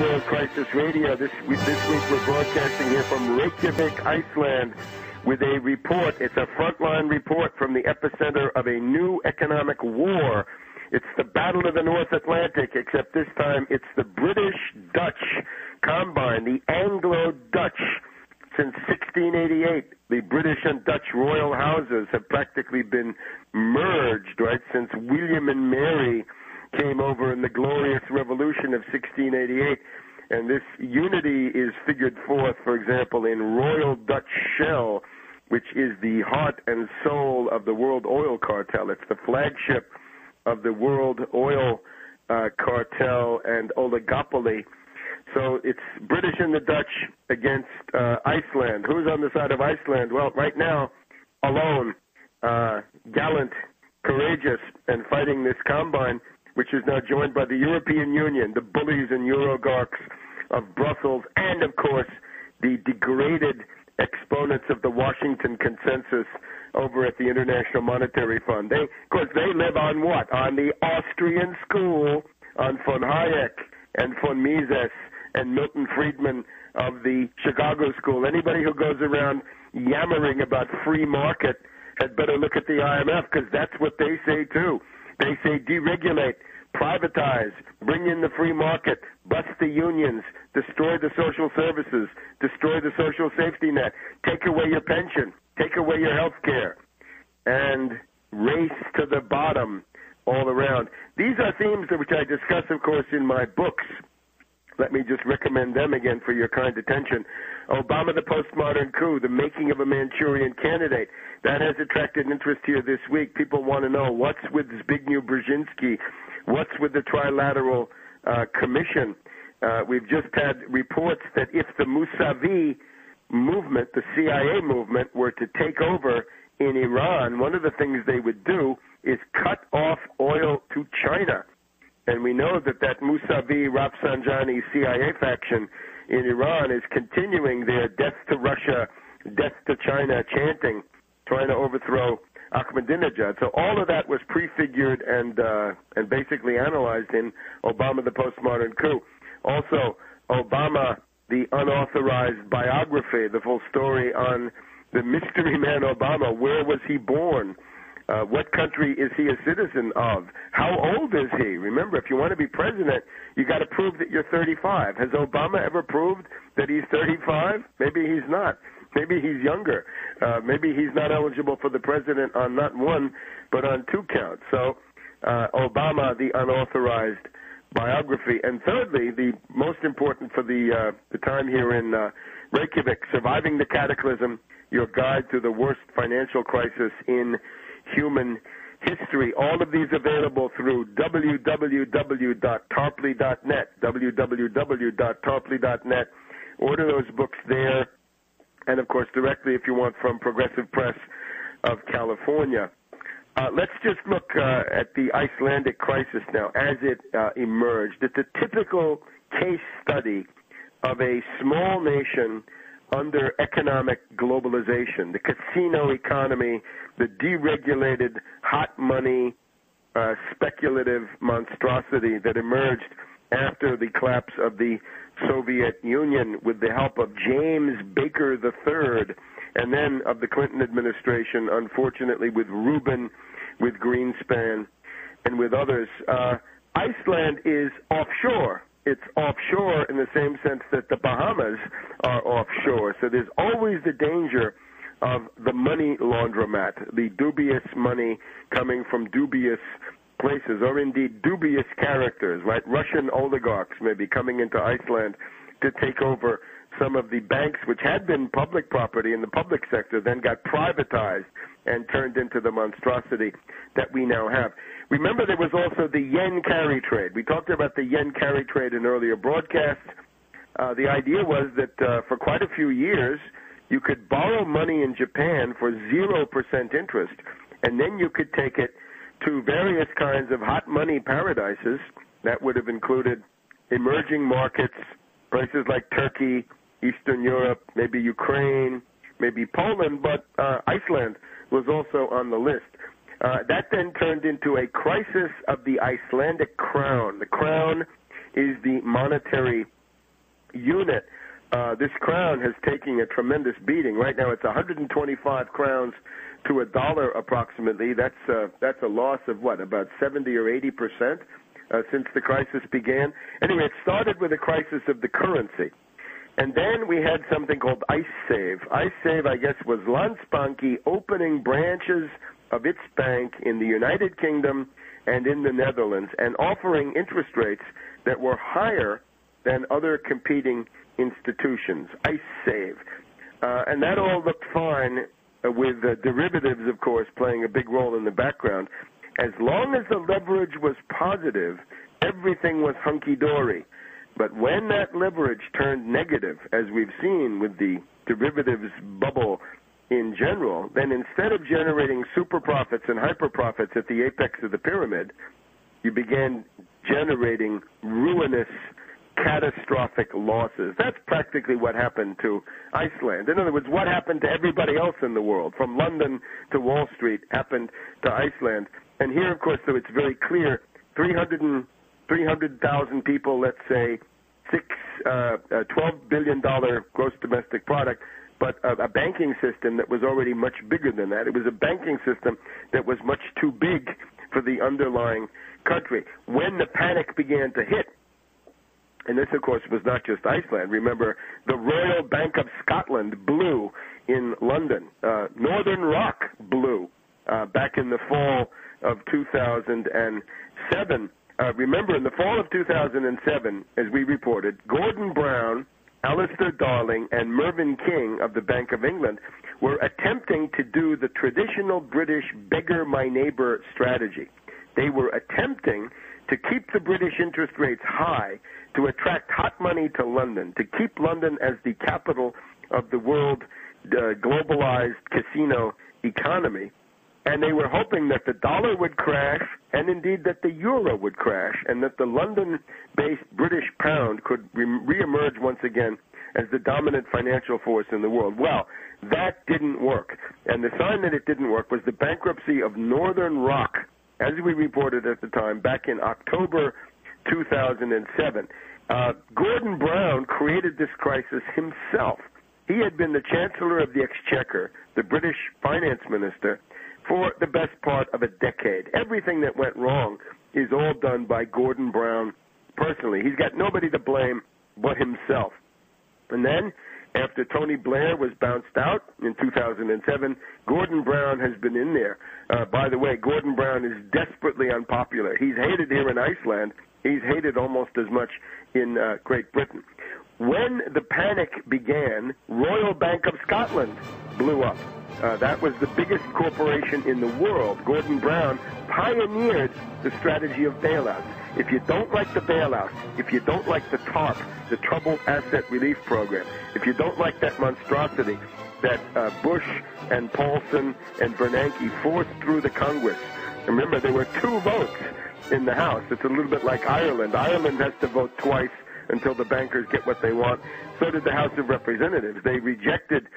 World Crisis Radio. This week we're broadcasting here from Reykjavik, Iceland, with a report. It's a frontline report from the epicenter of a new economic war. It's the Battle of the North Atlantic, except this time it's the British-Dutch combine, the Anglo-Dutch. Since 1688, the British and Dutch royal houses have practically been merged, right, since William and Mary came over in the Glorious Revolution of 1688. And this unity is figured forth, for example, in Royal Dutch Shell, which is the heart and soul of the World Oil Cartel. It's the flagship of the World Oil Cartel and oligopoly. So it's British and the Dutch against Iceland. Who's on the side of Iceland? Well, right now, alone, gallant, courageous, and fighting this combine, which is now joined by the European Union, the bullies and Eurogarchs of Brussels, and, of course, the degraded exponents of the Washington Consensus over at the International Monetary Fund. They live on what? On the Austrian school, on von Hayek and von Mises and Milton Friedman of the Chicago School. Anybody who goes around yammering about free market had better look at the IMF, because that's what they say too. They say deregulate, privatize, bring in the free market, bust the unions, destroy the social services, destroy the social safety net, take away your pension, take away your health care, and race to the bottom all around. These are themes which I discuss, of course, in my books. Let me just recommend them again for your kind attention. Obama, the Postmodern Coup, The Making of a Manchurian Candidate. That has attracted interest here this week. People want to know what's with Zbigniew Brzezinski, what's with the Trilateral Commission. We've just had reports that if the Mousavi movement, the CIA movement, were to take over in Iran, one of the things they would do is cut off oil to China. And we know that Mousavi Rafsanjani CIA faction in Iran is continuing their death to Russia, death to China chanting, trying to overthrow Ahmadinejad. So all of that was prefigured and basically analyzed in Obama, the Postmodern Coup. Also, Obama, the unauthorized biography, the full story on the mystery man Obama. Where was he born? What country is he a citizen of? How old is he? Remember, if you want to be president, you got to prove that you're 35. Has Obama ever proved that he's 35? Maybe he's not. Maybe he's younger. Maybe he's not eligible for the president on not one, but on two counts. So Obama, the unauthorized biography. And thirdly, the most important for the time here in Reykjavik, Surviving the Cataclysm, your guide to the worst financial crisis in human history. All of these available through www.tarpley.net, www.tarpley.net. Order those books there, and, of course, directly, if you want, from Progressive Press of California. Let's just look at the Icelandic crisis now as it emerged. It's a typical case study of a small nation under economic globalization, the casino economy, the deregulated hot money speculative monstrosity that emerged after the collapse of the Soviet Union with the help of James Baker III, and then of the Clinton administration, unfortunately, with Rubin, with Greenspan, and with others. Iceland is offshore. It's offshore in the same sense that the Bahamas are offshore. So there's always the danger of the money laundromat, the dubious money coming from dubious places, or indeed dubious characters, right? Russian oligarchs may be coming into Iceland to take over some of the banks which had been public property in the public sector, then got privatized and turned into the monstrosity that we now have. Remember, there was also the yen carry trade. We talked about the yen carry trade in earlier broadcasts. The idea was that for quite a few years, you could borrow money in Japan for 0% interest, and then you could take it to various kinds of hot money paradises. That would have included emerging markets, places like Turkey, Eastern Europe, maybe Ukraine, maybe Poland, but Iceland was also on the list. That then turned into a crisis of the Icelandic crown. The crown is the monetary unit, this crown has taken a tremendous beating. Right now it's 125 crowns to $1 approximately. That's a loss of what, about 70 or 80% since the crisis began. Anyway, it started with a crisis of the currency. And then we had something called IceSave. IceSave, I guess, was Landsbanki opening branches of its bank in the United Kingdom and in the Netherlands and offering interest rates that were higher than other competing institutions. IceSave. And that all looked fine with derivatives, of course, playing a big role in the background. As long as the leverage was positive, everything was hunky-dory. But when that leverage turned negative, as we've seen with the derivatives bubble in general, then instead of generating super profits and hyper profits at the apex of the pyramid, you began generating ruinous, catastrophic losses. That's practically what happened to Iceland. In other words, what happened to everybody else in the world, from London to Wall Street, happened to Iceland. And here, of course, so it's very clear, 300,000 people, let's say, $12 billion gross domestic product, but a banking system that was already much bigger than that. It was a banking system that was much too big for the underlying country. When the panic began to hit, and this, of course, was not just Iceland. Remember, the Royal Bank of Scotland blew in London. Northern Rock blew back in the fall of 2007. Remember, in the fall of 2007, as we reported, Gordon Brown, Alistair Darling, and Mervyn King of the Bank of England were attempting to do the traditional British beggar my neighbor strategy. They were attempting to keep the British interest rates high, to attract hot money to London, to keep London as the capital of the world globalized casino economy. And they were hoping that the dollar would crash, and indeed that the euro would crash, and that the London-based British pound could reemerge once again as the dominant financial force in the world. Well, that didn't work. And the sign that it didn't work was the bankruptcy of Northern Rock, as we reported at the time, back in October 2007. Gordon Brown created this crisis himself. He had been the Chancellor of the Exchequer, the British finance minister, for the best part of a decade. Everything that went wrong is all done by Gordon Brown personally. He's got nobody to blame but himself. And then, after Tony Blair was bounced out in 2007, Gordon Brown has been in there. By the way, Gordon Brown is desperately unpopular. He's hated here in Iceland. He's hated almost as much in Great Britain. When the panic began, Royal Bank of Scotland blew up. That was the biggest corporation in the world. Gordon Brown pioneered the strategy of bailouts. If you don't like the bailouts, if you don't like the TARP, the Troubled Asset Relief Program, if you don't like that monstrosity that Bush and Paulson and Bernanke forced through the Congress, remember there were 2 votes in the House. It's a little bit like Ireland. Ireland has to vote twice until the bankers get what they want. So did the House of Representatives. They rejected